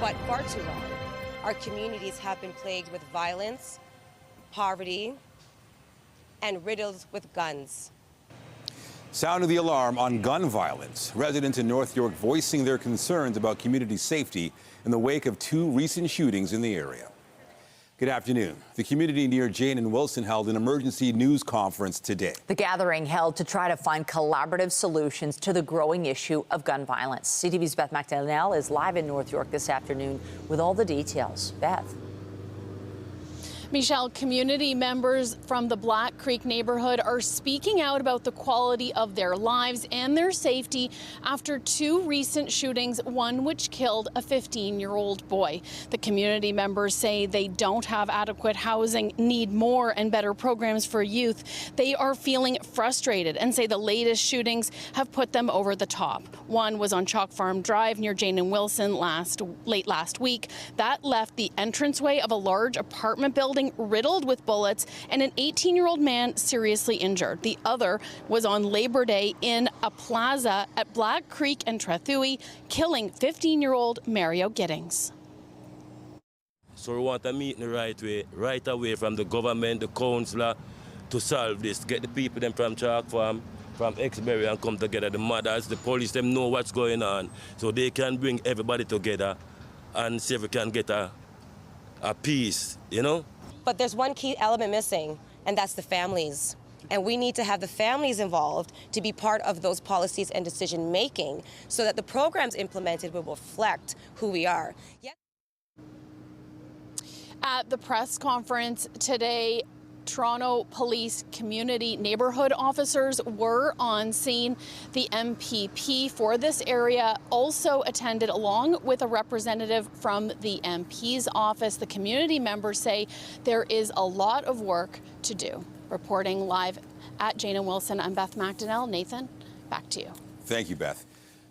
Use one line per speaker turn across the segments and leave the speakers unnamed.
But far too long, our communities have been plagued with violence, poverty, and riddled with guns.
Sound of the alarm on gun violence. Residents in North York voicing their concerns about community safety in the wake of 2 recent shootings in the area. Good afternoon. The community near Jane and Wilson held an emergency news conference today.
The gathering held to try to find collaborative solutions to the growing issue of gun violence. CTV's Beth McDonnell is live in North York this afternoon with all the details. Beth.
Michelle, community members from the Black Creek neighborhood are speaking out about the quality of their lives and their safety after 2 recent shootings, one which killed a 15-year-old boy. The community members say they don't have adequate housing, need more and better programs for youth. They are feeling frustrated and say the latest shootings have put them over the top. One was on Chalk Farm Drive near Jane and Wilson late last week. That left the entranceway of a large apartment building riddled with bullets and an 18-year-old man seriously injured. The other was on Labor Day in a plaza at Black Creek and Trethui, killing 15-year-old Mario Giddings.
So we want a meeting right away from the government, the councillor, to solve this. Get the people them from Chalk Farm, from Exbury and come together. The mothers, the police, them know what's going on, so they can bring everybody together and see if we can get a peace, you know?
But there's one key element missing, and that's the families. And we need to have the families involved to be part of those policies and decision making so that the programs implemented will reflect who we are.
At the press conference today, Toronto Police Community Neighborhood Officers were on scene. The MPP for this area also attended along with a representative from the MP's office. The community members say there is a lot of work to do. Reporting live at Jane and Wilson, I'm Beth McDonnell. Nathan, back to you.
Thank you, Beth.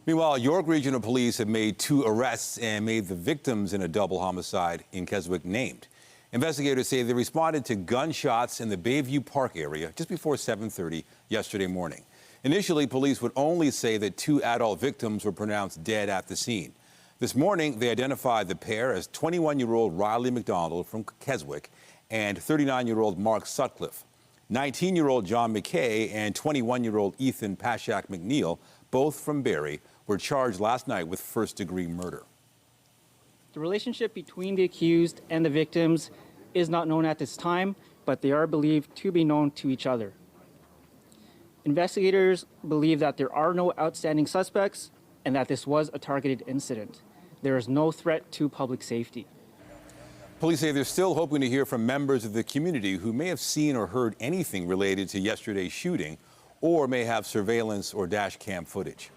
Meanwhile, York Regional Police have made 2 arrests and made the victims in a double homicide in Keswick named. Investigators say they responded to gunshots in the Bayview Park area just before 7:30 yesterday morning. Initially, police would only say that 2 adult victims were pronounced dead at the scene. This morning, they identified the pair as 21-year-old Riley McDonald from Keswick and 39-year-old Mark Sutcliffe. 19-year-old John McKay and 21-year-old Ethan Pashak McNeil, both from Barrie, were charged last night with first-degree murder.
The relationship between the accused and the victims is not known at this time, but they are believed to be known to each other. Investigators believe that there are no outstanding suspects and that this was a targeted incident. There is no threat to public safety.
Police say they're still hoping to hear from members of the community who may have seen or heard anything related to yesterday's shooting or may have surveillance or dash cam footage.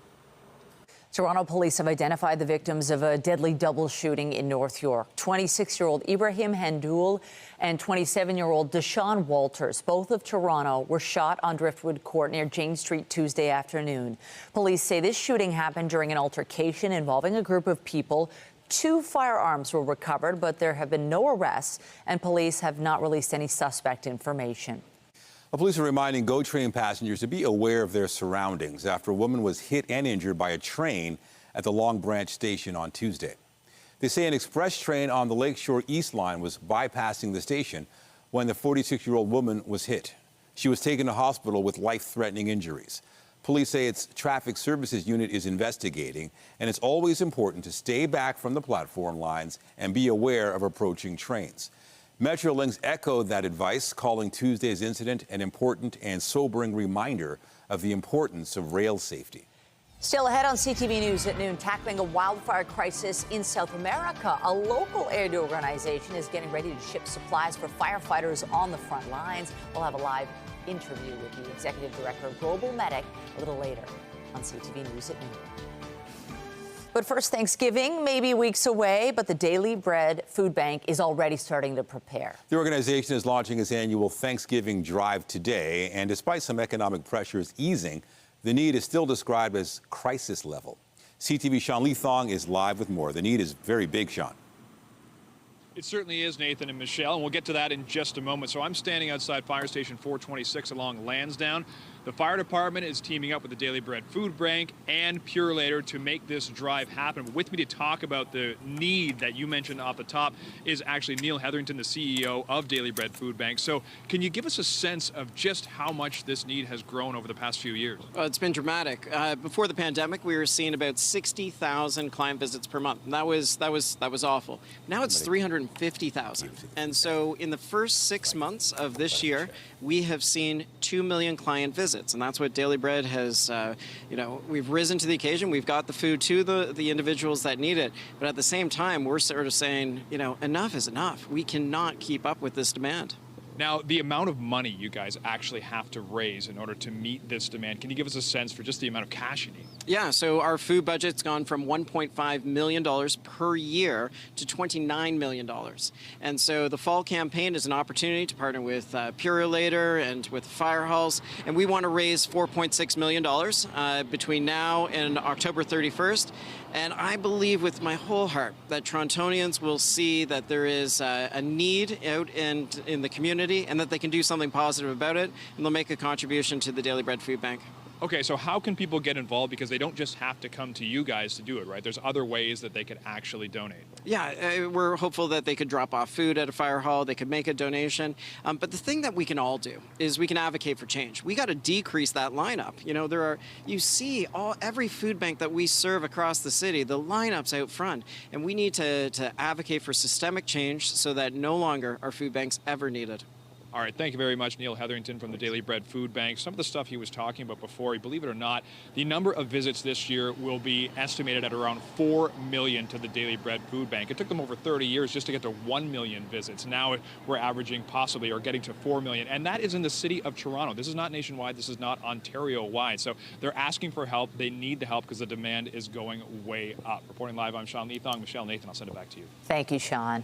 Toronto police have identified the victims of a deadly double shooting in North York. 26-year-old Ibrahim Handoul and 27-year-old Deshaun Walters, both of Toronto, were shot on Driftwood Court near Jane Street Tuesday afternoon. Police say this shooting happened during an altercation involving a group of people. 2 firearms were recovered, but there have been no arrests, and police have not released any suspect information.
Police are reminding GO train passengers to be aware of their surroundings after a woman was hit and injured by a train at the Long Branch station on Tuesday. They say an express train on the Lakeshore East line was bypassing the station when the 46-year-old woman was hit. She was taken to hospital with life-threatening injuries. Police say its traffic services unit is investigating, and it's always important to stay back from the platform lines and be aware of approaching trains. Metrolinx echoed that advice, calling Tuesday's incident an important and sobering reminder of the importance of rail safety.
Still ahead on CTV News at noon, tackling a wildfire crisis in South America. A local aid organization is getting ready to ship supplies for firefighters on the front lines. We'll have a live interview with the executive director of Global Medic a little later on CTV News at noon. But first, Thanksgiving may be weeks away, but the Daily Bread Food Bank is already starting to prepare.
The organization is launching its annual Thanksgiving drive today, and despite some economic pressures easing, the need is still described as crisis level. CTV's Sean Lee Thong is live with more. The need is very big, Sean.
It certainly is, Nathan and Michelle, and we'll get to that in just a moment. So I'm standing outside Fire Station 426 along Lansdowne. The fire department is teaming up with the Daily Bread Food Bank and Purelator to make this drive happen. With me to talk about the need that you mentioned off the top is actually Neil Hetherington, the CEO of Daily Bread Food Bank. So can you give us a sense of just how much this need has grown over the past few years?
Well, it's been dramatic. Before the pandemic, we were seeing about 60,000 client visits per month. That was awful. Now it's 350,000. And so in the first 6 months of this year, we have seen 2 million client visits. And that's what Daily Bread has, we've risen to the occasion. We've got the food to the individuals that need it. But at the same time, we're sort of saying, enough is enough. We cannot keep up with this demand.
Now, the amount of money you guys actually have to raise in order to meet this demand, can you give us a sense for just the amount of cash you need?
Yeah, so our food budget's gone from $1.5 million per year to $29 million. And so the fall campaign is an opportunity to partner with Purelator and with fire halls. And we want to raise $4.6 million between now and October 31st. And I believe with my whole heart that Torontonians will see that there is a need out in the community and that they can do something positive about it, and they'll make a contribution to the Daily Bread Food Bank.
Okay, so how can people get involved? Because they don't just have to come to you guys to do it, right? There's other ways that they could actually donate.
Yeah, we're hopeful that they could drop off food at a fire hall, they could make a donation. But the thing that we can all do is we can advocate for change. We got to decrease that lineup. You see every food bank that we serve across the city, the lineups out front. And we need to advocate for systemic change so that no longer are food banks ever needed.
All right, thank you very much, Neil Hetherington from the Daily Bread Food Bank. Some of the stuff he was talking about before, believe it or not, the number of visits this year will be estimated at around 4 million to the Daily Bread Food Bank. It took them over 30 years just to get to 1 million visits. Now we're averaging possibly or getting to 4 million, and that is in the city of Toronto. This is not nationwide. This is not Ontario-wide. So they're asking for help. They need the help because the demand is going way up. Reporting live, I'm Sean Leathong. Michelle, Nathan, I'll send it back to you.
Thank you, Sean.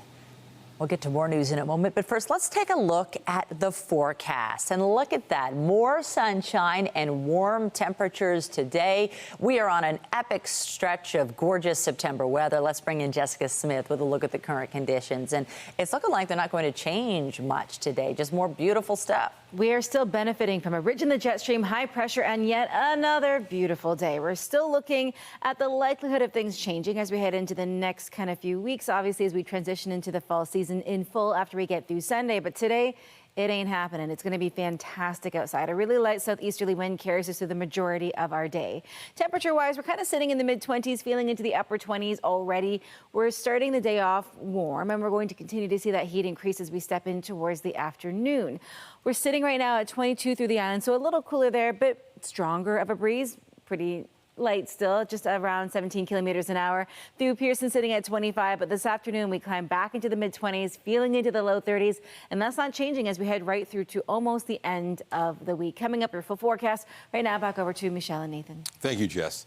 We'll get to more news in a moment, but first, let's take a look at the forecast. And look at that, more sunshine and warm temperatures today. We are on an epic stretch of gorgeous September weather. Let's bring in Jessica Smith with a look at the current conditions. And it's looking like they're not going to change much today, just more beautiful stuff.
We are still benefiting from a ridge in the jet stream, high pressure, and yet another beautiful day. We're still looking at the likelihood of things changing as we head into the next kind of few weeks, obviously, as we transition into the fall season in full after we get through Sunday. But today, it ain't happening. It's going to be fantastic outside. A really light southeasterly wind carries us through the majority of our day. Temperature-wise, we're kind of sitting in the mid-20s, feeling into the upper 20s already. We're starting the day off warm, and we're going to continue to see that heat increase as we step in towards the afternoon. We're sitting right now at 22 through the island, so a little cooler there, but stronger of a breeze, pretty light still, just around 17 kilometers an hour. Through Pearson sitting at 25, but this afternoon we climb back into the mid-20s, feeling into the low 30s, and that's not changing as we head right through to almost the end of the week. Coming up, your full forecast. Right now, back over to Michelle and Nathan.
Thank you, Jess.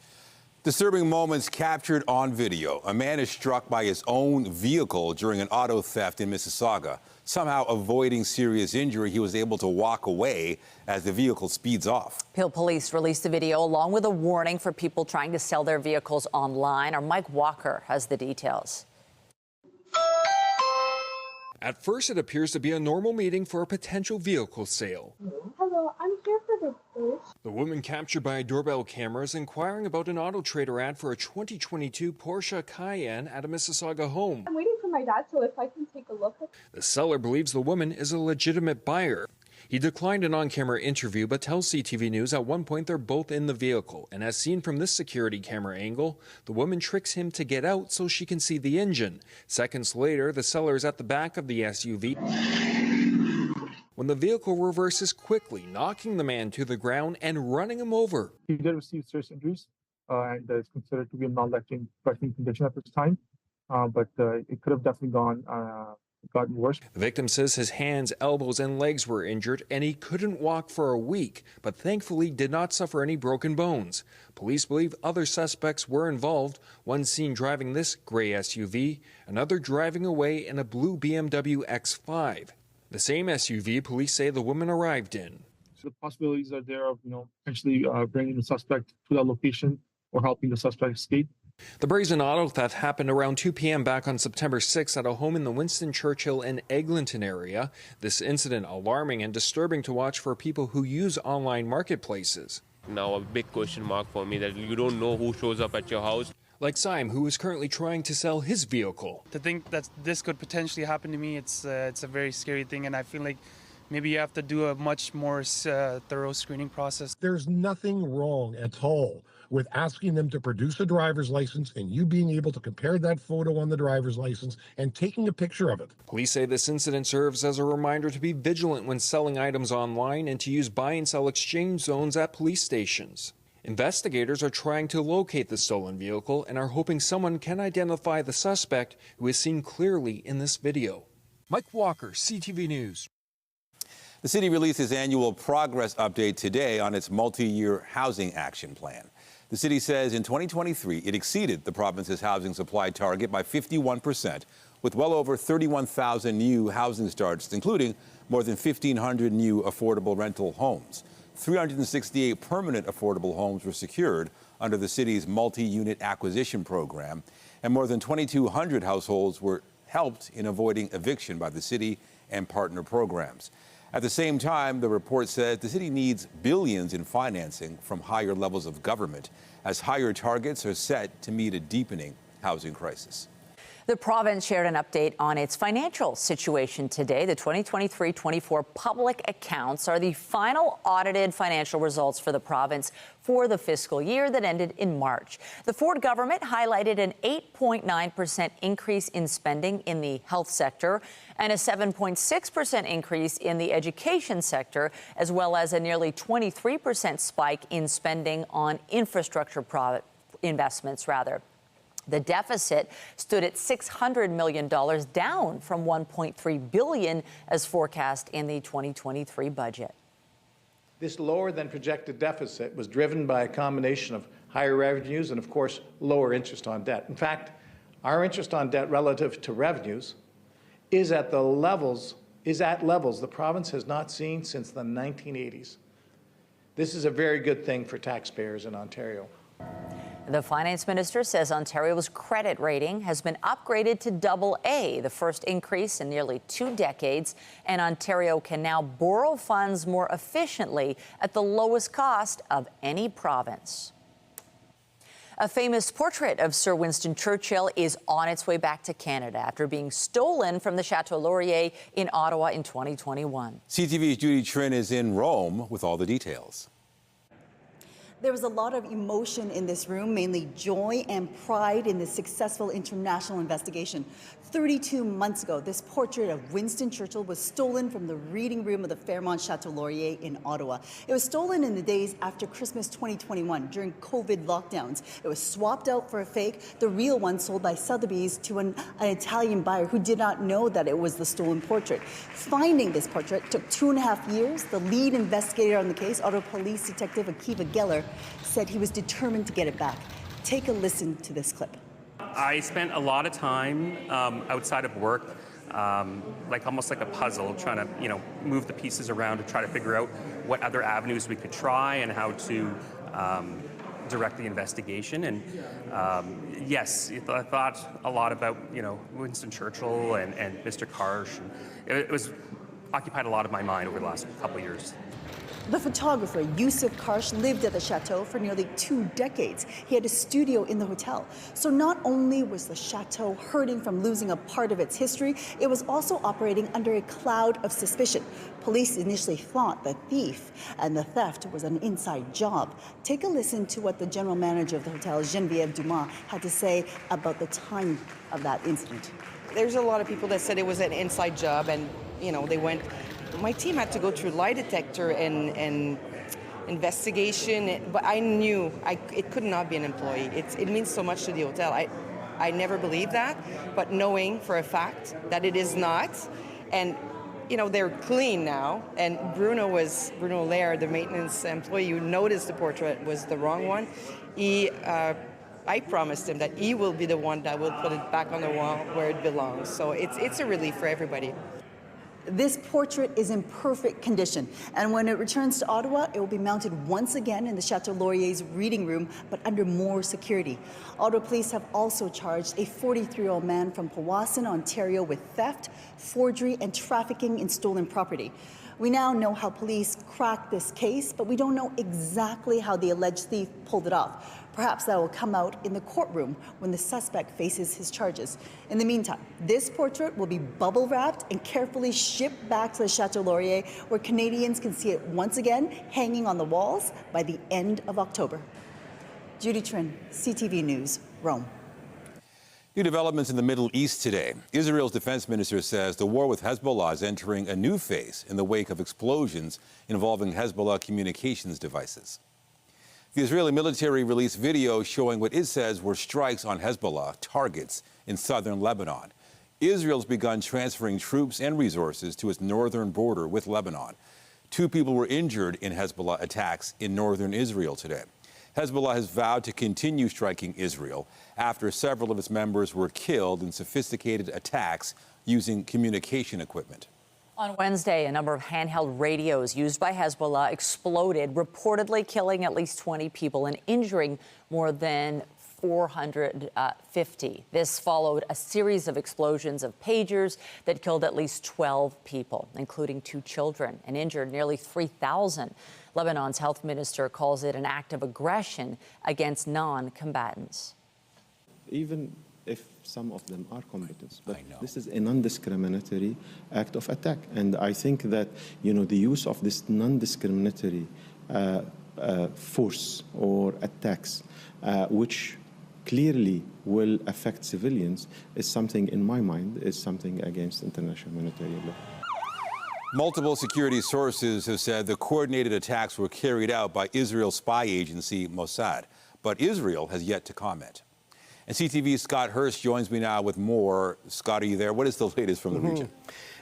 Disturbing moments captured on video. A man is struck by his own vehicle during an auto theft in Mississauga. Somehow avoiding serious injury, he was able to walk away as the vehicle speeds off.
Peel Police released the video along with a warning for people trying to sell their vehicles online. Our Mike Walker has the details.
At first, it appears to be a normal meeting for a potential vehicle sale.
Hello, I'm here for the booth.
The woman captured by a doorbell camera is inquiring about an Auto Trader ad for a 2022 Porsche Cayenne at a Mississauga home.
I'm waiting for my dad, so if I can take a look at
The seller believes the woman is a legitimate buyer. He declined an on-camera interview, but tells CTV News at one point they're both in the vehicle. And as seen from this security camera angle, the woman tricks him to get out so she can see the engine. Seconds later, the seller is at the back of the SUV when the vehicle reverses quickly, knocking the man to the ground and running him over.
He did receive serious injuries, and is considered to be a non-life-threatening condition at this time, but it could have definitely gotten worse.
The victim says his hands, elbows, and legs were injured, and he couldn't walk for a week, but thankfully did not suffer any broken bones. Police believe other suspects were involved, one seen driving this gray SUV, another driving away in a blue BMW X5. The same SUV police say the woman arrived in.
So the possibilities are there of, potentially bringing the suspect to that location or helping the suspect escape.
The brazen auto theft happened around 2 p.m. back on September 6 at a home in the Winston Churchill and Eglinton area. This incident alarming and disturbing to watch for people who use online marketplaces.
Now a big question mark for me that you don't know who shows up at your house.
Like Syme, who is currently trying to sell his vehicle.
To think that this could potentially happen to me, it's a very scary thing, and I feel like maybe you have to do a much more thorough screening process.
There's nothing wrong at all with asking them to produce a driver's license and you being able to compare that photo on the driver's license and taking a picture of it.
Police say this incident serves as a reminder to be vigilant when selling items online and to use buy and sell exchange zones at police stations. Investigators are trying to locate the stolen vehicle and are hoping someone can identify the suspect who is seen clearly in this video. Mike Walker, CTV News.
The city released its annual progress update today on its multi-year housing action plan. The city says in 2023, it exceeded the province's housing supply target by 51%, with well over 31,000 new housing starts, including more than 1,500 new affordable rental homes. 368 permanent affordable homes were secured under the city's multi-unit acquisition program, and more than 2,200 households were helped in avoiding eviction by the city and partner programs. At the same time, the report says the city needs billions in financing from higher levels of government as higher targets are set to meet a deepening housing crisis.
The province shared an update on its financial situation today. The 2023-24 public accounts are the final audited financial results for the province for the fiscal year that ended in March. The Ford government highlighted an 8.9% increase in spending in the health sector and a 7.6% increase in the education sector, as well as a nearly 23% spike in spending on infrastructure investments. The deficit stood at $600 million, down from $1.3 billion as forecast in the 2023 budget.
This lower than projected deficit was driven by a combination of higher revenues and, of course, lower interest on debt. In fact, our interest on debt relative to revenues is at levels the province has not seen since the 1980s. This is a very good thing for taxpayers in Ontario.
The finance minister says Ontario's credit rating has been upgraded to AA, the first increase in nearly 2 decades, and Ontario can now borrow funds more efficiently at the lowest cost of any province. A famous portrait of Sir Winston Churchill is on its way back to Canada after being stolen from the Chateau Laurier in Ottawa in 2021.
CTV's Judy Trin is in Rome with all the details.
There was a lot of emotion in this room, mainly joy and pride in the successful international investigation. 32 months ago, this portrait of Winston Churchill was stolen from the reading room of the Fairmont Chateau Laurier in Ottawa. It was stolen in the days after Christmas 2021 during COVID lockdowns. It was swapped out for a fake, the real one sold by Sotheby's to an Italian buyer who did not know that it was the stolen portrait. Finding this portrait took 2.5 years. The lead investigator on the case, Ottawa Police Detective Akiva Geller, said he was determined to get it back. Take a listen to this clip.
I spent a lot of time outside of work, almost like a puzzle, trying to, move the pieces around to try to figure out what other avenues we could try and how to direct the investigation. And yes, I thought a lot about, Winston Churchill and Mr. Karsh. It was occupied a lot of my mind over the last couple of years.
The photographer, Yusuf Karsh, lived at the chateau for nearly 2 decades. He had a studio in the hotel. So not only was the chateau hurting from losing a part of its history, it was also operating under a cloud of suspicion. Police initially thought the thief and the theft was an inside job. Take a listen to what the general manager of the hotel, Geneviève Dumas, had to say about the time of that incident.
There's a lot of people that said it was an inside job, and, they went. My team had to go through lie detector and investigation, but I knew it could not be an employee. It means so much to the hotel. I never believed that, but knowing for a fact that it is not, and they're clean now. And Bruno Lair, the maintenance employee who noticed the portrait was the wrong one. I promised him that he will be the one that will put it back on the wall where it belongs. So it's a relief for everybody.
This portrait is in perfect condition, and when it returns to Ottawa, it will be mounted once again in the Chateau Laurier's reading room, but under more security. Ottawa police have also charged a 43-year-old man from Powassan, Ontario, with theft, forgery, and trafficking in stolen property. We now know how police cracked this case, but we don't know exactly how the alleged thief pulled it off. Perhaps that will come out in the courtroom when the suspect faces his charges. In the meantime, this portrait will be bubble wrapped and carefully shipped back to the Chateau Laurier, where Canadians can see it once again hanging on the walls by the end of October. Judy Trin, CTV News, Rome.
New developments in the Middle East today. Israel's defense minister says the war with Hezbollah is entering a new phase in the wake of explosions involving Hezbollah communications devices. The Israeli military released video showing what it says were strikes on Hezbollah targets in southern Lebanon. Israel's begun transferring troops and resources to its northern border with Lebanon. 2 people were injured in Hezbollah attacks in northern Israel today. Hezbollah has vowed to continue striking Israel after several of its members were killed in sophisticated attacks using communication equipment.
On Wednesday, a number of handheld radios used by Hezbollah exploded, reportedly killing at least 20 people and injuring more than 450. This followed a series of explosions of pagers that killed at least 12 people, including 2 children, and injured nearly 3,000. Lebanon's health minister calls it an act of aggression against non-combatants.
Even if some of them are combatants, but this is a non-discriminatory act of attack. And I think that, the use of this non-discriminatory force or attacks, which clearly will affect civilians, is something, in my mind, is something against international humanitarian law.
Multiple security sources have said the coordinated attacks were carried out by Israel's spy agency, Mossad, but Israel has yet to comment. And CTV's Scott Hurst joins me now with more. Scott, are you there? What is the latest from the region?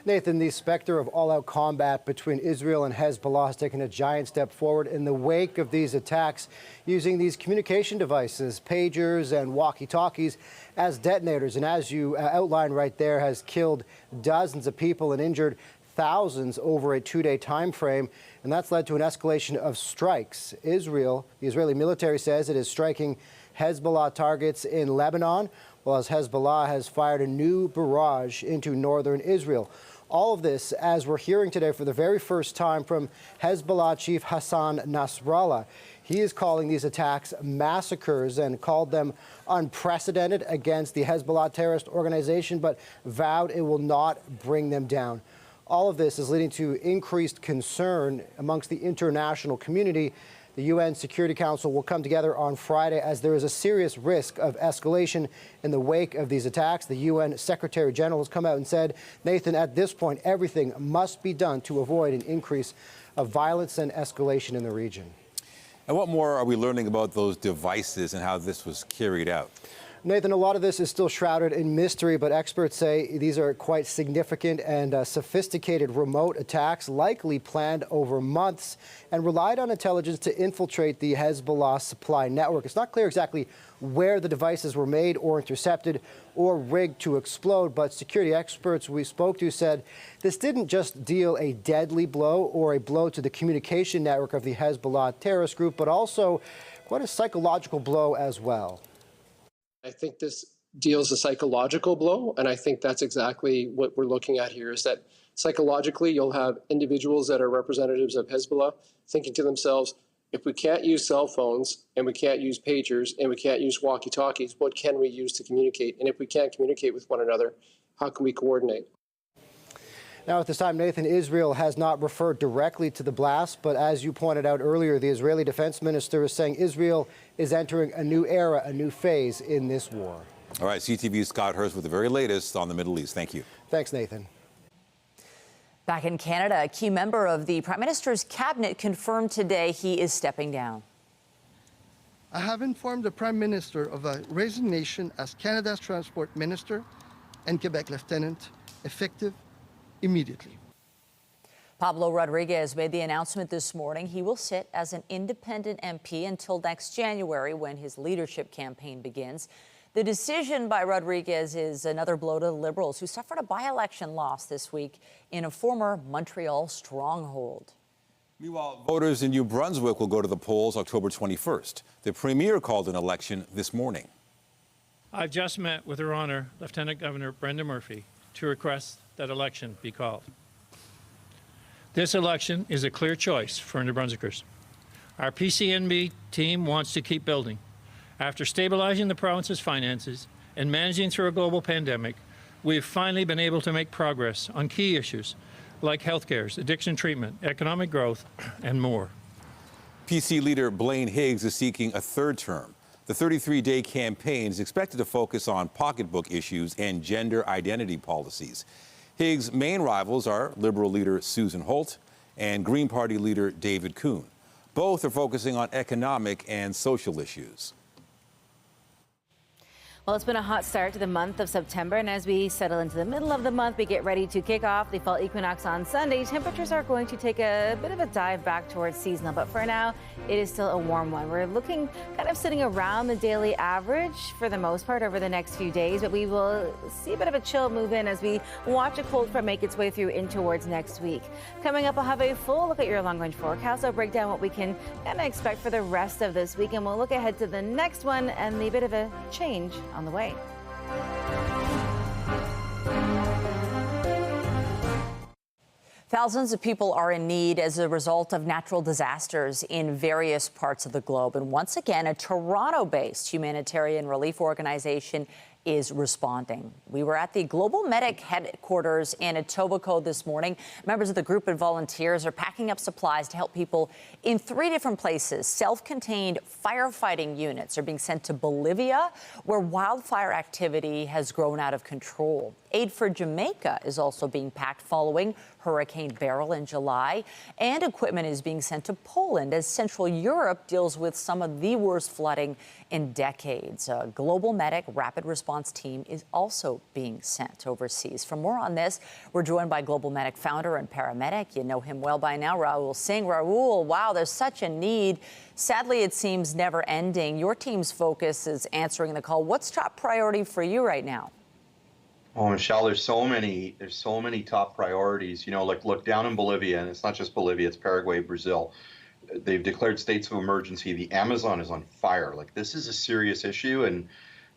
Nathan, the specter of all-out combat between Israel and Hezbollah has taken a giant step forward in the wake of these attacks, using these communication devices, pagers and walkie-talkies, as detonators. And as you outlined right there, has killed dozens of people and injured thousands over a 2-day time frame. And that's led to an escalation of strikes. The Israeli military says it is striking Hezbollah targets in Lebanon, while Hezbollah has fired a new barrage into northern Israel. All of this, as we're hearing today for the very first time from Hezbollah chief Hassan Nasrallah. He is calling these attacks massacres and called them unprecedented against the Hezbollah terrorist organization, but vowed it will not bring them down. All of this is leading to increased concern amongst the international community. The UN Security Council will come together on Friday as there is a serious risk of escalation in the wake of these attacks. The UN Secretary General has come out and said, Nathan, at this point, everything must be done to avoid an increase of violence and escalation in the region.
And what more are we learning about those devices and how this was carried out?
Nathan, a lot of this is still shrouded in mystery, but experts say these are quite significant and sophisticated remote attacks, likely planned over months, and relied on intelligence to infiltrate the Hezbollah supply network. It's not clear exactly where the devices were made or intercepted or rigged to explode, but security experts we spoke to said this didn't just deal a deadly blow or a blow to the communication network of the Hezbollah terrorist group, but also quite a psychological blow as well.
I think this deals a psychological blow, and I think that's exactly what we're looking at here, is that psychologically you'll have individuals that are representatives of Hezbollah thinking to themselves, if we can't use cell phones and we can't use pagers and we can't use walkie-talkies, what can we use to communicate? And if we can't communicate with one another, how can we coordinate?
Now, at this time, Nathan, Israel has not referred directly to the blast, but as you pointed out earlier, the Israeli defense minister is saying Israel is entering a new era, a new phase in this war.
All right, CTV's Scott Hurst with the very latest on the Middle East. Thank you.
Thanks, Nathan.
Back in Canada, a key member of the Prime Minister's cabinet confirmed today he is stepping down.
I have informed the Prime Minister of a resignation as Canada's Transport Minister and Quebec Lieutenant, effective immediately.
Pablo Rodriguez made the announcement this morning. He will sit as an independent MP until next January when his leadership campaign begins. The decision by Rodriguez is another blow to the Liberals, who suffered a by-election loss this week in a former Montreal stronghold.
Meanwhile, voters in New Brunswick will go to the polls October 21st. The Premier called an election this morning.
I've just met with Her Honour Lieutenant Governor Brenda Murphy to request that election be called. This election is a clear choice for New Brunswickers. Our PCNB team wants to keep building. After stabilizing the province's finances and managing through a global pandemic, we've finally been able to make progress on key issues like healthcare, addiction treatment, economic growth, and more.
PC leader Blaine Higgs is seeking a third term. The 33-day campaign is expected to focus on pocketbook issues and gender identity policies. Higgs' main rivals are Liberal leader Susan Holt and Green Party leader David Kuhn. Both are focusing on economic and social issues.
Well, it's been a hot start to the month of September, and as we settle into the middle of the month, we get ready to kick off the fall equinox on Sunday. Temperatures are going to take a bit of a dive back towards seasonal, but for now, it is still a warm one. We're looking kind of sitting around the daily average for the most part over the next few days, but we will see a bit of a chill move in as we watch a cold front make its way through in towards next week. Coming up, I'll have a full look at your long-range forecast. I'll break down what we can kind of expect for the rest of this week, and we'll look ahead to the next one and a bit of a change on the way.
Thousands of people are in need as a result of natural disasters in various parts of the globe. And once again, a Toronto-based humanitarian relief organization is responding. We were at the Global Medic headquarters in Etobicoke this morning. Members of the group and volunteers are packing up supplies to help people in 3 different places. Self-contained firefighting units are being sent to Bolivia, where wildfire activity has grown out of control. Aid for Jamaica is also being packed following Hurricane Beryl in July, and equipment is being sent to Poland as Central Europe deals with some of the worst flooding in decades. A Global Medic rapid response team is also being sent overseas. For more on this, we're joined by Global Medic founder and paramedic. You know him well by now, Raul Singh. Raul, wow, there's such a need. Sadly, it seems never ending. Your team's focus is answering the call. What's top priority for you right now?
Oh, Michelle, there's so many top priorities. You know, like look down in Bolivia, and it's not just Bolivia, it's Paraguay, Brazil. They've declared states of emergency. The Amazon is on fire. Like, this is a serious issue, and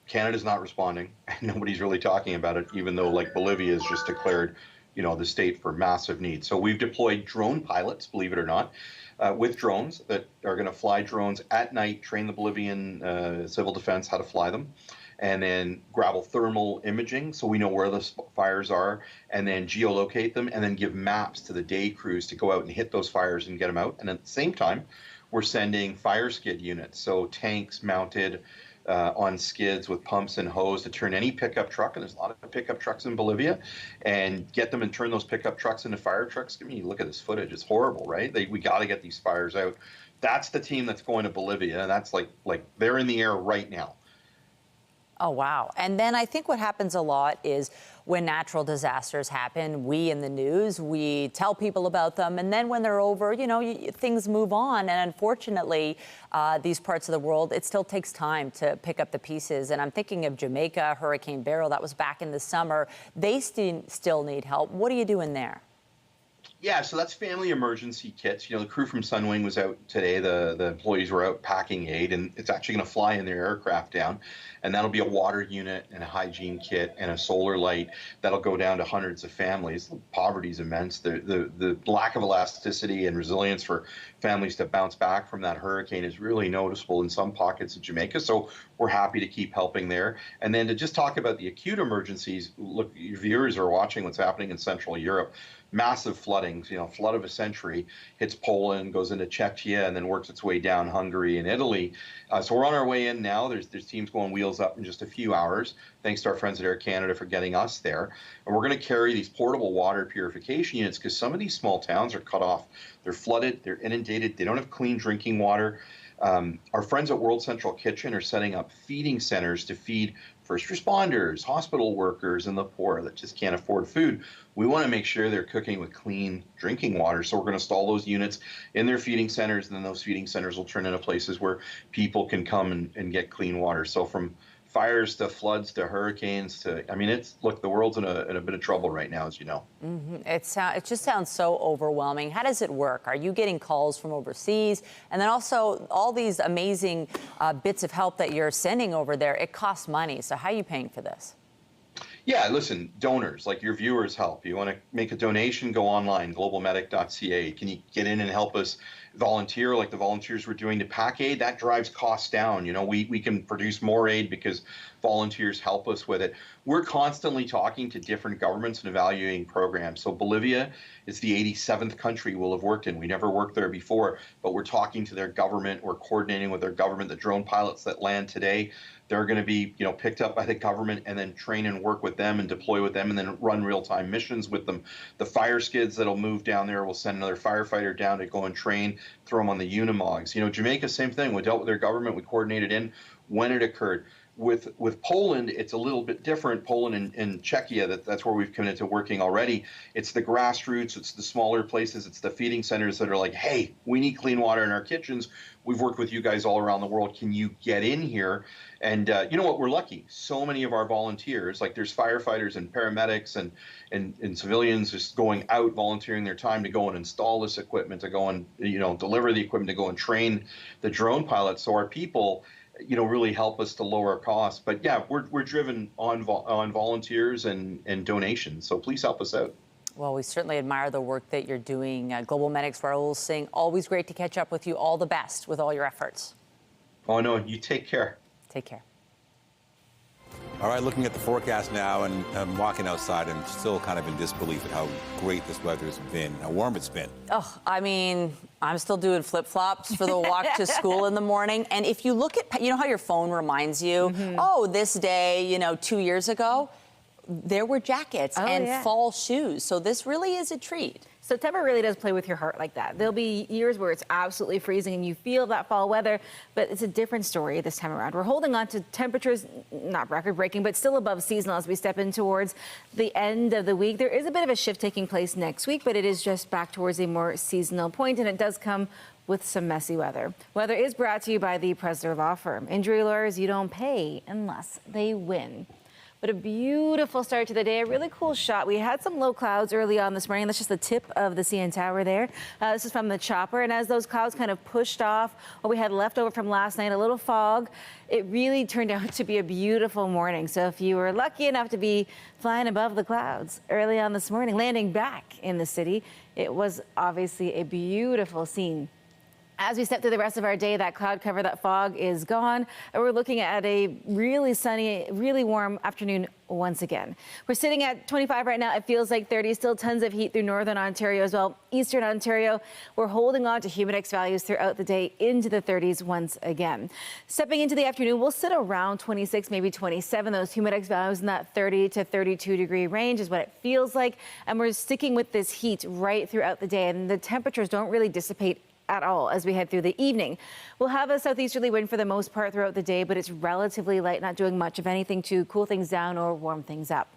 Canada's not responding. Nobody's really talking about it, even though like Bolivia has just declared, you know, the state for massive need. So we've deployed drone pilots, believe it or not, with drones that are going to fly drones at night, train the Bolivian civil defense how to fly them, and then grab thermal imaging so we know where the fires are, and then geolocate them, and then give maps to the day crews to go out and hit those fires and get them out. And at the same time, we're sending fire skid units, so tanks mounted on skids with pumps and hose to turn any pickup truck, and there's a lot of pickup trucks in Bolivia, and get them and turn those pickup trucks into fire trucks. I mean, look at this footage. It's horrible, right? We got to get these fires out. That's the team that's going to Bolivia, and that's like they're in the air right now.
Oh, wow. And then I think what happens a lot is when natural disasters happen, we in the news, we tell people about them. And then when they're over, you know, things move on. And unfortunately, these parts of the world, it still takes time to pick up the pieces. And I'm thinking of Jamaica, Hurricane Beryl, that was back in the summer. They still need help. What are you doing there?
Yeah, so that's family emergency kits. You know, the crew from Sunwing was out today. The employees were out packing aid, and it's actually going to fly in their aircraft down. And that'll be a water unit and a hygiene kit and a solar light that'll go down to hundreds of families. Poverty's immense. The lack of elasticity and resilience for families to bounce back from that hurricane is really noticeable in some pockets of Jamaica. So we're happy to keep helping there. And then to just talk about the acute emergencies, look, your viewers are watching what's happening in Central Europe. Massive floodings, you know, flood of a century, hits Poland, goes into Czechia, and then works its way down Hungary and Italy. So we're on our way in now. There's teams going wheels up in just a few hours. Thanks to our friends at Air Canada for getting us there. And we're going to carry these portable water purification units because some of these small towns are cut off. They're flooded, they're inundated, they don't have clean drinking water. Our friends at World Central Kitchen are setting up feeding centers to feed first responders, hospital workers, and the poor that just can't afford food. We want to make sure they're cooking with clean drinking water. So we're going to install those units in their feeding centers, and then those feeding centers will turn into places where people can come and get clean water. So from fires to floods to hurricanes to, I mean, look, the world's in a bit of trouble right now, as you know.
It just sounds so overwhelming. How does it work? Are you getting calls from overseas? And then also all these amazing bits of help that you're sending over there, it costs money. So how are you paying for this?
Yeah, listen, donors, like your viewers help. You want to make a donation, go online, globalmedic.ca. Can you get in and help us volunteer like the volunteers we're doing to pack aid? That drives costs down. You know, we can produce more aid because volunteers help us with it. We're constantly talking to different governments and evaluating programs. So Bolivia is the 87th country we'll have worked in. We never worked there before, but we're talking to their government. We're coordinating with their government. The drone pilots that land today, they're going to be, picked up by the government and then train and work with them and deploy with them and then run real-time missions with them. The fire skids that'll move down there will send another firefighter down to go and train, throw them on the Unimogs. Jamaica, same thing. We dealt with their government. We coordinated in when it occurred. With Poland, it's a little bit different. Poland and Czechia, that's where we've committed to working already. It's the grassroots, it's the smaller places, it's the feeding centers that are like, hey, we need clean water in our kitchens. We've worked with you guys all around the world. Can you get in here? And you know what? We're lucky. So many of our volunteers, like there's firefighters and paramedics and civilians just going out, volunteering their time to go and install this equipment, to go and deliver the equipment, to go and train the drone pilots. So our people, really help us to lower costs. But yeah, we're driven on volunteers and donations. So please help us out.
Well, we certainly admire the work that you're doing. Global Medic's Raul Singh, always great to catch up with you. All the best with all your efforts.
Oh, no, you take care.
Take care.
All right, looking at the forecast now, and I'm walking outside and still kind of in disbelief at how great this weather's been, how warm it's been.
Oh, I mean, I'm still doing flip-flops for the walk to school in the morning. And if you look at, how your phone reminds you, oh, this day, 2 years ago, there were jackets and fall shoes. So this really is a treat.
September really does play with your heart like that. There'll be years where it's absolutely freezing and you feel that fall weather, but it's a different story this time around. We're holding on to temperatures, not record-breaking, but still above seasonal as we step in towards the end of the week. There is a bit of a shift taking place next week, but it is just back towards a more seasonal point, and it does come with some messy weather. Weather is brought to you by the Presler Law Firm. Injury lawyers, you don't pay unless they win. But a beautiful start to the day, a really cool shot. We had some low clouds early on this morning. That's just the tip of the CN Tower there. This is from the chopper. And as those clouds kind of pushed off what we had left over from last night, a little fog, it really turned out to be a beautiful morning. So if you were lucky enough to be flying above the clouds early on this morning, landing back in the city, it was obviously a beautiful scene. As we step through the rest of our day, that cloud cover, that fog is gone. And we're looking at a really sunny, really warm afternoon once again. We're sitting at 25 right now. It feels like 30. Still tons of heat through northern Ontario as well. Eastern Ontario, we're holding on to humidex values throughout the day into the 30s once again. Stepping into the afternoon, we'll sit around 26, maybe 27. Those humidex values in that 30 to 32 degree range is what it feels like. And we're sticking with this heat right throughout the day. And the temperatures don't really dissipate at all as we head through the evening. We'll have a southeasterly wind for the most part throughout the day, but it's relatively light, not doing much of anything to cool things down or warm things up.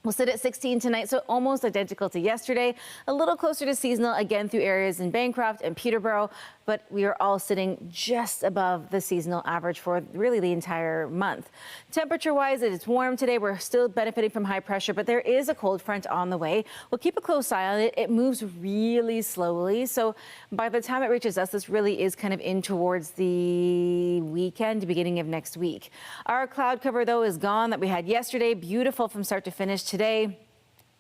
We'll sit at 16 tonight, so almost identical to yesterday. A little closer to seasonal again through areas in Bancroft and Peterborough, but we are all sitting just above the seasonal average for really the entire month. Temperature-wise, it's warm today. We're still benefiting from high pressure, but there is a cold front on the way. We'll keep a close eye on it. It moves really slowly, so by the time it reaches us, this really is kind of in towards the weekend, beginning of next week. Our cloud cover, though, is gone that we had yesterday. Beautiful from start to finish today.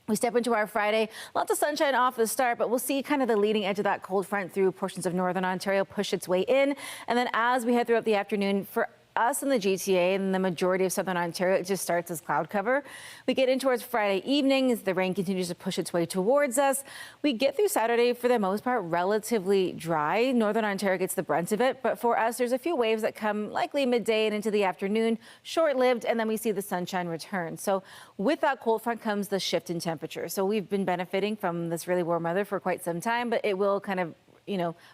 We step into our Friday, lots of sunshine off the start, but we'll see kind of the leading edge of that cold front through portions of northern Ontario push its way in. And then as we head throughout the afternoon, for us in the GTA and the majority of southern Ontario, it just starts as cloud cover. We get in towards Friday evening as the rain continues to push its way towards us. We get through Saturday, for the most part, relatively dry. Northern Ontario gets the brunt of it, but for us, there's a few waves that come likely midday and into the afternoon, short-lived, and then we see the sunshine return. So with that cold front comes the shift in temperature. So we've been benefiting from this really warm weather for quite some time, but it will kind of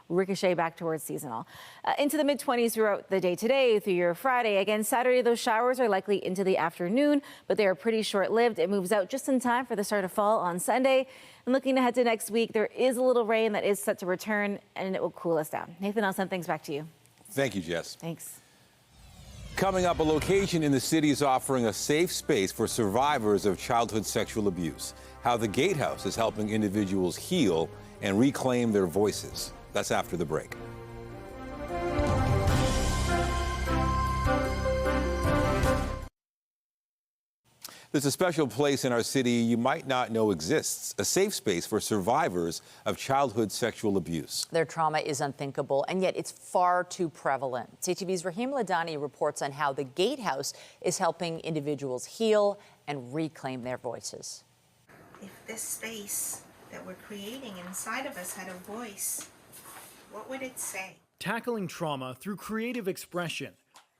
ricochet back towards seasonal. Into the mid-20s throughout the day today, through your Friday. Again, Saturday, those showers are likely into the afternoon, but they are pretty short-lived. It moves out just in time for the start of fall on Sunday. And looking ahead to next week, there is a little rain that is set to return, and it will cool us down. Nathan, I'll send things back to you.
Thank you, Jess.
Thanks.
Coming up, a location in the city is offering a safe space for survivors of childhood sexual abuse. How the Gatehouse is helping individuals heal and reclaim their voices. That's after the break. There's a special place in our city you might not know exists, a safe space for survivors of childhood sexual abuse.
Their trauma is unthinkable, and yet it's far too prevalent. CTV's Rahim Ladani reports on how the Gatehouse is helping individuals heal and reclaim their voices.
If this space that we're creating inside of us had a voice, what would it say?
Tackling trauma through creative expression.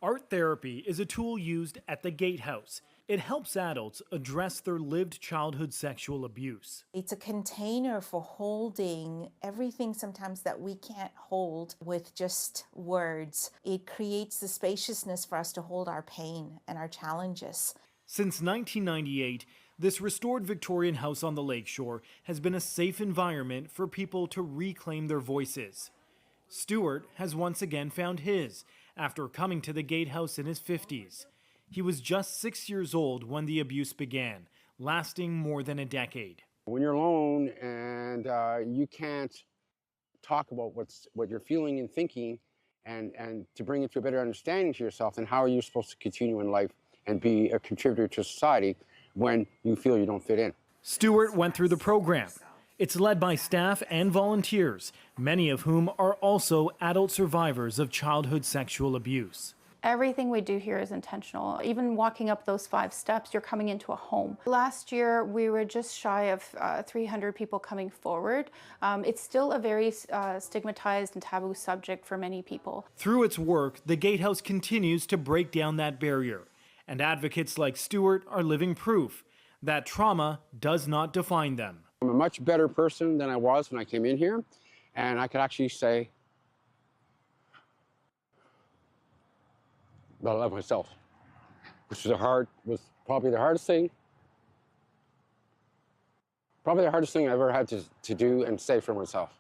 Art therapy is a tool used at the Gatehouse. It helps adults address their lived childhood sexual abuse.
It's a container for holding everything sometimes that we can't hold with just words. It creates the spaciousness for us to hold our pain and our challenges.
Since 1998, this restored Victorian house on the lakeshore has been a safe environment for people to reclaim their voices. Stuart has once again found his after coming to the Gatehouse in his 50s. He was just 6 years old when the abuse began, lasting more than a decade.
When you're alone and you can't talk about what you're feeling and thinking and to bring it to a better understanding to yourself, then how are you supposed to continue in life and be a contributor to society when you feel you don't fit in?
Stuart went through the program. It's led by staff and volunteers, many of whom are also adult survivors of childhood sexual abuse.
Everything we do here is intentional. Even walking up those 5 steps, you're coming into a home. Last year, we were just shy of 300 people coming forward. It's still a very stigmatized and taboo subject for many people.
Through its work, the Gatehouse continues to break down that barrier. And advocates like Stuart are living proof that trauma does not define them.
I'm a much better person than I was when I came in here, and I could actually say that I love myself, which was probably the hardest thing I ever had to do and say for myself.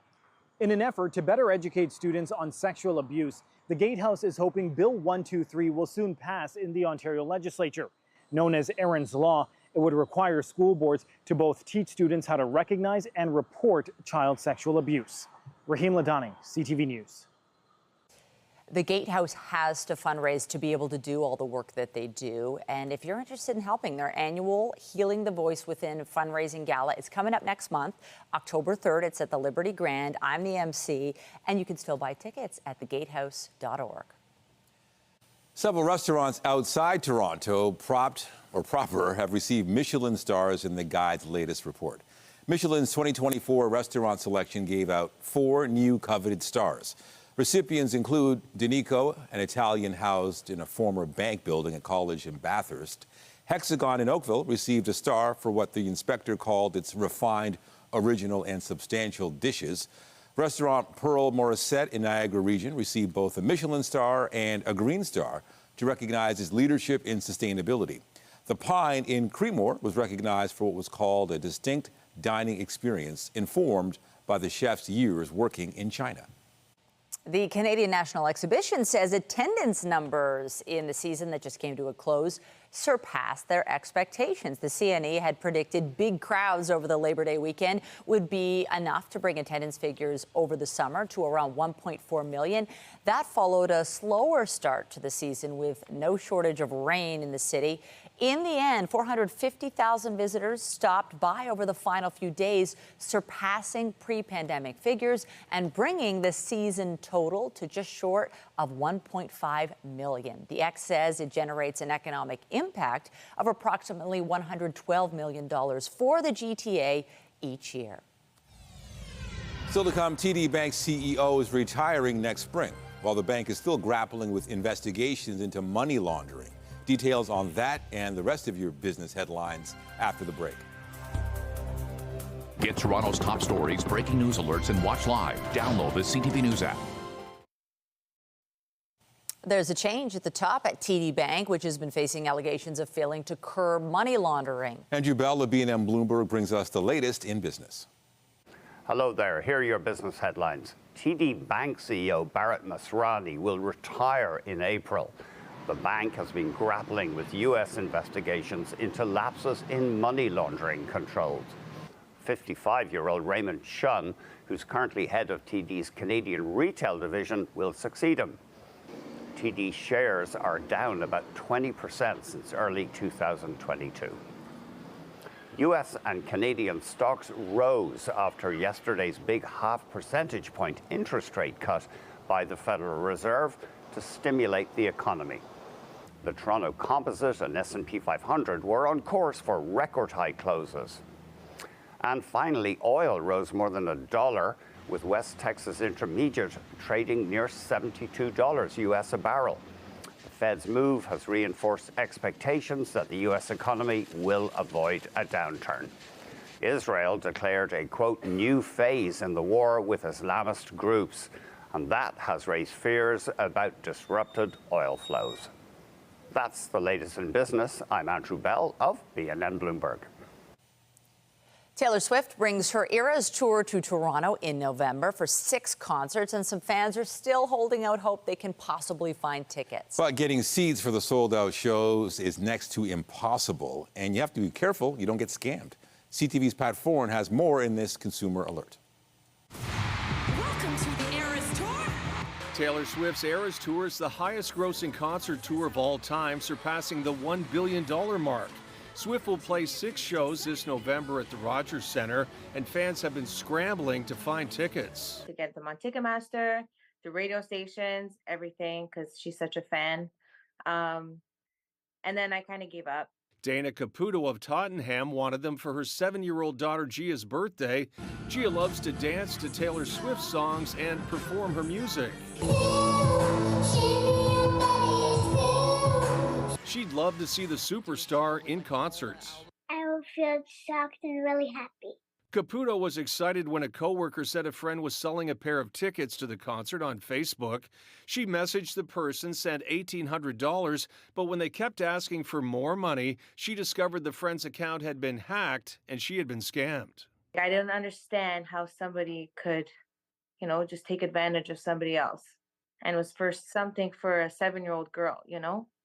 In an effort to better educate students on sexual abuse, the Gatehouse is hoping Bill 123 will soon pass in the Ontario Legislature. Known as Aaron's Law, it would require school boards to both teach students how to recognize and report child sexual abuse. Rahim Ladani, CTV News.
The Gatehouse has to fundraise to be able to do all the work that they do. And if you're interested in helping, their annual Healing the Voice Within fundraising gala is coming up next month, October 3rd. It's at the Liberty Grand. I'm the MC, and you can still buy tickets at thegatehouse.org.
Several restaurants outside Toronto, proper, have received Michelin stars in the Guide's latest report. Michelin's 2024 restaurant selection gave out 4 new coveted stars. Recipients include Danico, an Italian housed in a former bank building at college in Bathurst. Hexagon in Oakville received a star for what the inspector called its refined, original, and substantial dishes. Restaurant Pearl Morissette in Niagara Region received both a Michelin star and a Green Star to recognize its leadership in sustainability. The Pine in Creemore was recognized for what was called a distinct dining experience informed by the chef's years working in China.
The Canadian National Exhibition says attendance numbers in the season that just came to a close surpassed their expectations. The CNE had predicted big crowds over the Labor Day weekend would be enough to bring attendance figures over the summer to around 1.4 million. That followed a slower start to the season with no shortage of rain in the city. In the end, 450,000 visitors stopped by over the final few days, surpassing pre-pandemic figures and bringing the season total to just short of 1.5 million. The X says it generates an economic impact of approximately $112 million for the GTA each year.
Still to come, TD Bank's CEO is retiring next spring, while the bank is still grappling with investigations into money laundering. Details on that and the rest of your business headlines after the break.
Get Toronto's top stories, breaking news alerts, and watch live. Download the CTV News app.
There's a change at the top at TD Bank, which has been facing allegations of failing to curb money laundering.
Andrew Bell of B&M Bloomberg brings us the latest in business.
Hello there. Here are your business headlines. TD Bank CEO Bharat Masrani will retire in April. The bank has been grappling with U.S. investigations into lapses in money laundering controls. 55-year-old Raymond Shun, who's currently head of TD's Canadian retail division, will succeed him. TD shares are down about 20% since early 2022. U.S. and Canadian stocks rose after yesterday's big half percentage point interest rate cut by the Federal Reserve to stimulate the economy. The Toronto Composite and S&P 500 were on course for record high closes. And finally, oil rose more than $1, with West Texas Intermediate trading near $72 US a barrel. The Fed's move has reinforced expectations that the US economy will avoid a downturn. Israel declared a, quote, new phase in the war with Islamist groups, and that has raised fears about disrupted oil flows. That's the latest in business. I'm Andrew Bell of BNN Bloomberg.
Taylor Swift brings her Eras Tour to Toronto in November for 6 concerts, and some fans are still holding out hope they can possibly find tickets.
But getting seats for the sold-out shows is next to impossible, and you have to be careful you don't get scammed. CTV's Pat Foran has more in this Consumer Alert.
Welcome to the Eras Tour.
Taylor Swift's Eras Tour is the highest-grossing concert tour of all time, surpassing the $1 billion mark. Swift will play 6 shows this November at the Rogers Centre, and fans have been scrambling to find tickets.
To get them on Ticketmaster, the radio stations, everything, because she's such a fan. And then I kind of gave up.
Dana Caputo of Tottenham wanted them for her 7-year-old daughter Gia's birthday. Gia loves to dance to Taylor Swift songs and perform her music. She'd love to see the superstar in concert.
I will feel shocked and really happy.
Caputo was excited when a coworker said a friend was selling a pair of tickets to the concert on Facebook. She messaged the person, sent $1,800, but when they kept asking for more money, she discovered the friend's account had been hacked and she had been scammed.
I didn't understand how somebody could, just take advantage of somebody else. And it was for something for a 7-year-old girl,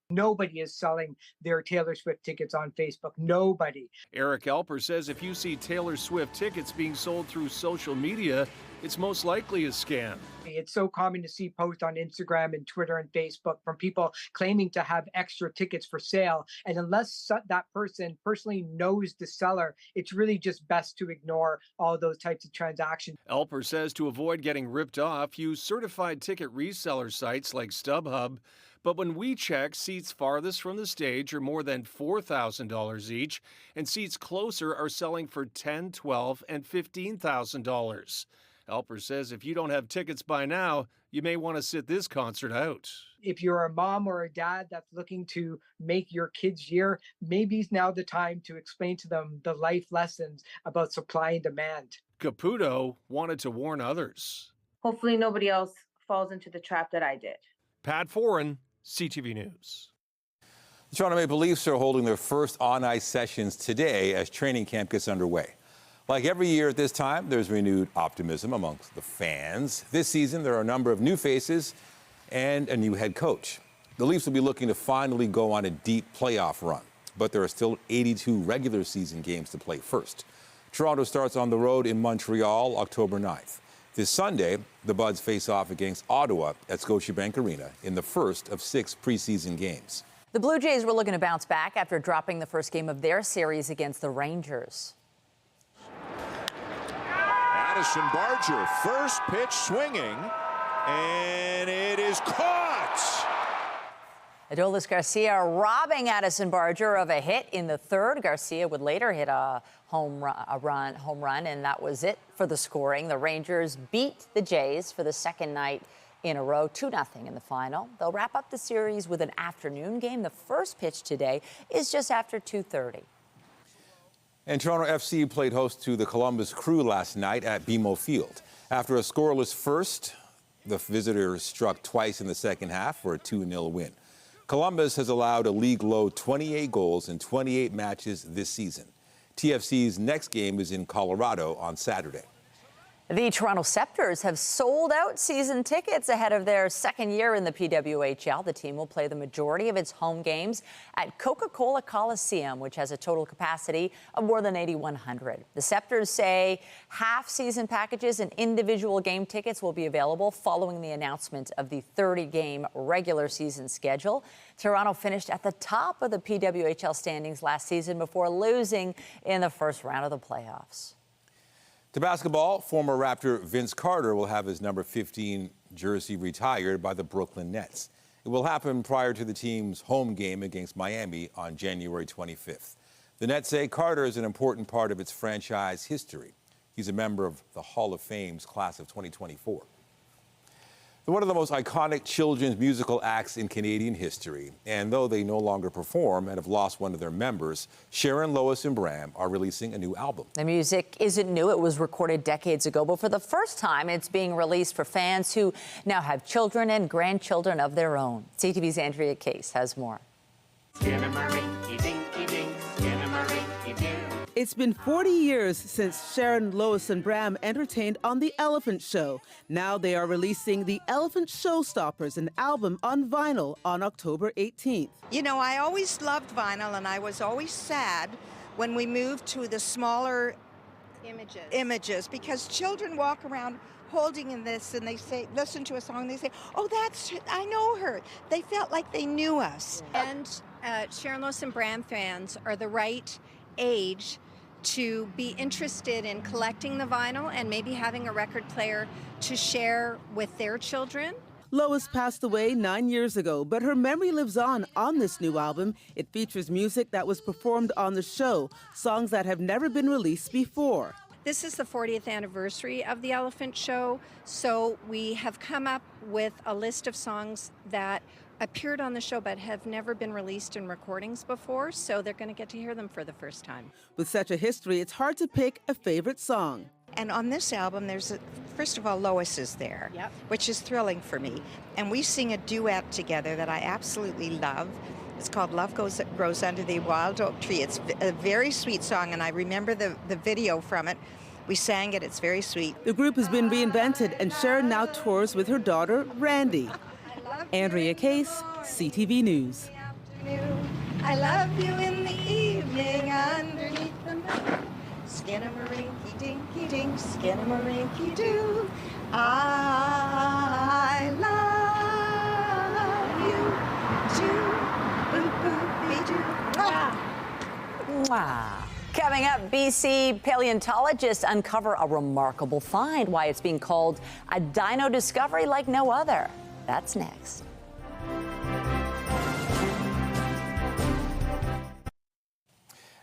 Nobody is selling their Taylor Swift tickets on Facebook. Nobody.
Eric Alper says if you see Taylor Swift tickets being sold through social media, it's most likely a scam.
It's so common to see posts on Instagram and Twitter and Facebook from people claiming to have extra tickets for sale. And unless that person personally knows the seller, it's really just best to ignore all those types of transactions.
Alper says to avoid getting ripped off, use certified ticket reseller sites like StubHub. But when we check, seats farthest from the stage are more than $4,000 each, and seats closer are selling for $10,000, $12,000, and $15,000. Alper says if you don't have tickets by now, you may want to sit this concert out.
If you're a mom or a dad that's looking to make your kids' year, maybe it's now the time to explain to them the life lessons about supply and demand.
Caputo wanted to warn others.
Hopefully nobody else falls into the trap that I did.
Pat Foran, CTV News.
The Toronto Maple Leafs are holding their first on-ice sessions today as training camp gets underway. Like every year at this time, there's renewed optimism amongst the fans. This season, there are a number of new faces and a new head coach. The Leafs will be looking to finally go on a deep playoff run, but there are still 82 regular season games to play first. Toronto starts on the road in Montreal October 9th. This Sunday, the Buds face off against Ottawa at Scotiabank Arena in the first of 6 preseason games.
The Blue Jays were looking to bounce back after dropping the first game of their series against the Rangers.
Addison Barger, first pitch swinging, and it is caught.
Adolis Garcia robbing Addison Barger of a hit in the 3rd. Garcia would later hit a home run, and that was it for the scoring. The Rangers beat the Jays for the 2nd night in a row, 2-0 in the final. They'll wrap up the series with an afternoon game. The first pitch today is just after 2:30.
And Toronto FC played host to the Columbus Crew last night at BMO Field. After a scoreless first, the visitors struck twice in the second half for a 2-0 win. Columbus has allowed a league-low 28 goals in 28 matches this season. TFC's next game is in Colorado on Saturday.
The Toronto Septors have sold out season tickets ahead of their second year in the PWHL. The team will play the majority of its home games at Coca-Cola Coliseum, which has a total capacity of more than 8,100. The Septors say half-season packages and individual game tickets will be available following the announcement of the 30-game regular season schedule. Toronto finished at the top of the PWHL standings last season before losing in the first round of the playoffs.
To basketball, former Raptor Vince Carter will have his number 15 jersey retired by the Brooklyn Nets. It will happen prior to the team's home game against Miami on January 25th. The Nets say Carter is an important part of its franchise history. He's a member of the Hall of Fame's class of 2024. One of the most iconic children's musical acts in Canadian history, and though they no longer perform and have lost one of their members, Sharon, Lois, and Bram are releasing a new album.
The music isn't new. It was recorded decades ago, but for the first time, it's being released for fans who now have children and grandchildren of their own. CTV's Andrea Case has more.
It's been 40 years since Sharon, Lois, and Bram entertained on The Elephant Show. Now they are releasing The Elephant Showstoppers, an album on vinyl, on October 18th.
You know, I always loved vinyl, and I was always sad when we moved to the smaller images because children walk around holding in this and they say, listen to a song, and they say, oh, I know her. They felt like they knew us.
And Sharon, Lois, and Bram fans are the right age to be interested in collecting the vinyl and maybe having a record player to share with their children.
Lois passed away 9 years ago, but her memory lives on this new album. It features music that was performed on the show, songs that have never been released before.
This is the 40th anniversary of The Elephant Show, so we have come up with a list of songs that appeared on the show but have never been released in recordings before, so they're going to get to hear them for the first time.
With such a history, it's hard to pick a favorite song.
And on this album, first of all, Lois is there, which is thrilling for me. And we sing a duet together that I absolutely love. It's called Love Grows Under the Wild Oak Tree. It's a very sweet song, and I remember the video from it. We sang it. It's very sweet.
The group has been reinvented, and Sharon now tours with her daughter, Randy. Andrea Case, CTV News.
I love you in the evening underneath the moon. Skinnamarink-a-dinky-dink, skinnamarink-a-doo. I love you too. Boop-boop-be-doo.
Mwah. Coming up, BC paleontologists uncover a remarkable find, why it's being called a dino discovery like no other. That's next.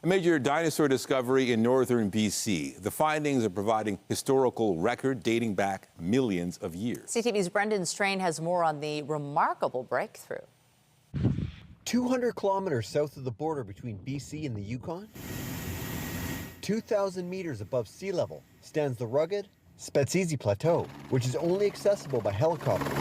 A major dinosaur discovery in northern BC. The findings are providing historical record dating back millions of years.
CTV's Brendan Strain has more on the remarkable breakthrough.
200 kilometers south of the border between BC and the Yukon, 2,000 meters above sea level, stands the rugged Spetzizi Plateau, which is only accessible by helicopter.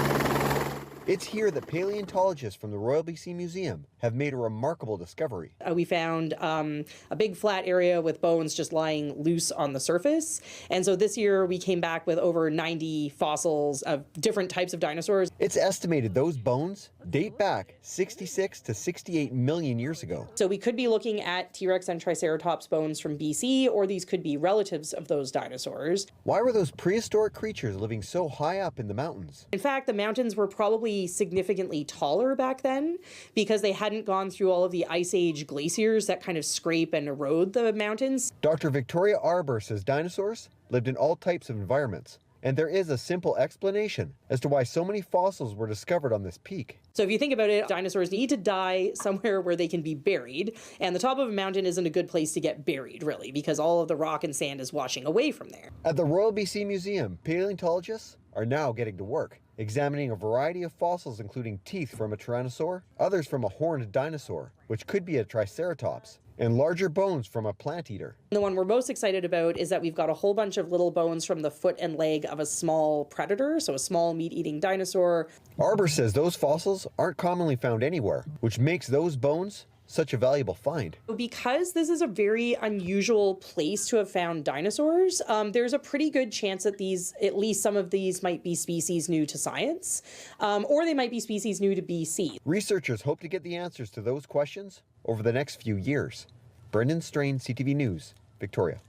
It's here that paleontologists from the Royal BC Museum have made a remarkable discovery.
We found a big flat area with bones just lying loose on the surface. And so this year we came back with over 90 fossils of different types of dinosaurs.
It's estimated those bones date back 66 to 68 million years ago.
So we could be looking at T-Rex and Triceratops bones from BC, or these could be relatives of those dinosaurs.
Why were those prehistoric creatures living so high up in the mountains?
In fact, the mountains were probably significantly taller back then because they hadn't gone through all of the Ice Age glaciers that kind of scrape and erode the mountains.
Dr. Victoria Arbour says dinosaurs lived in all types of environments, and there is a simple explanation as to why so many fossils were discovered on this peak.
So if you think about it, dinosaurs need to die somewhere where they can be buried, and the top of a mountain isn't a good place to get buried, really, because all of the rock and sand is washing away from there.
At the Royal BC Museum, paleontologists are now getting to work, examining a variety of fossils including teeth from a tyrannosaur, others from a horned dinosaur, which could be a triceratops, and larger bones from a plant eater.
The one we're most excited about is that we've got a whole bunch of little bones from the foot and leg of a small predator, so a small meat-eating dinosaur.
Arbour says those fossils aren't commonly found anywhere, which makes those bones such a valuable find?
Because this is a very unusual place to have found dinosaurs, there's a pretty good chance that at least some of these might be species new to science, or they might be species new to BC.
Researchers hope to get the answers to those questions over the next few years. Brendan Strain, CTV News, Victoria.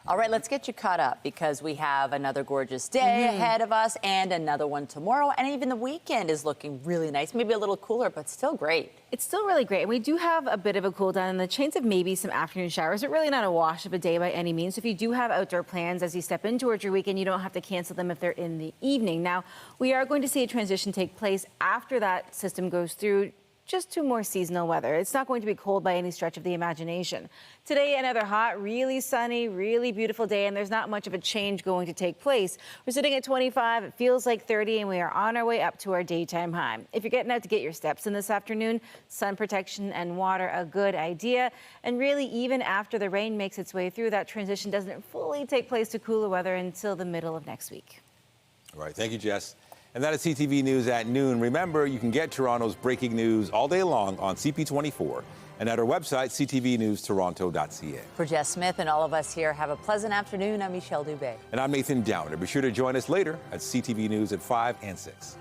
All right, let's get you caught up because we have another gorgeous day ahead of us and another one tomorrow. And even the weekend is looking really nice. Maybe a little cooler, but still great.
It's still really great. And we do have a bit of a cool down and the chance of maybe some afternoon showers, but really not a wash of a day by any means. So if you do have outdoor plans as you step in towards your weekend, you don't have to cancel them if they're in the evening. Now, we are going to see a transition take place after that system goes through just to more seasonal weather. It's not going to be cold by any stretch of the imagination. Today, another hot, really sunny, really beautiful day, and there's not much of a change going to take place. We're sitting at 25, it feels like 30, and we are on our way up to our daytime high. If you're getting out to get your steps in this afternoon, sun protection and water, a good idea. And really, even after the rain makes its way through, that transition doesn't fully take place to cooler weather until the middle of next week.
All right, thank you, Jess. And that is CTV News at noon. Remember, you can get Toronto's breaking news all day long on CP24 and at our website, ctvnewstoronto.ca.
For Jess Smith and all of us here, have a pleasant afternoon. I'm Michelle Dubé.
And I'm Nathan Downer. Be sure to join us later at CTV News at 5 and 6.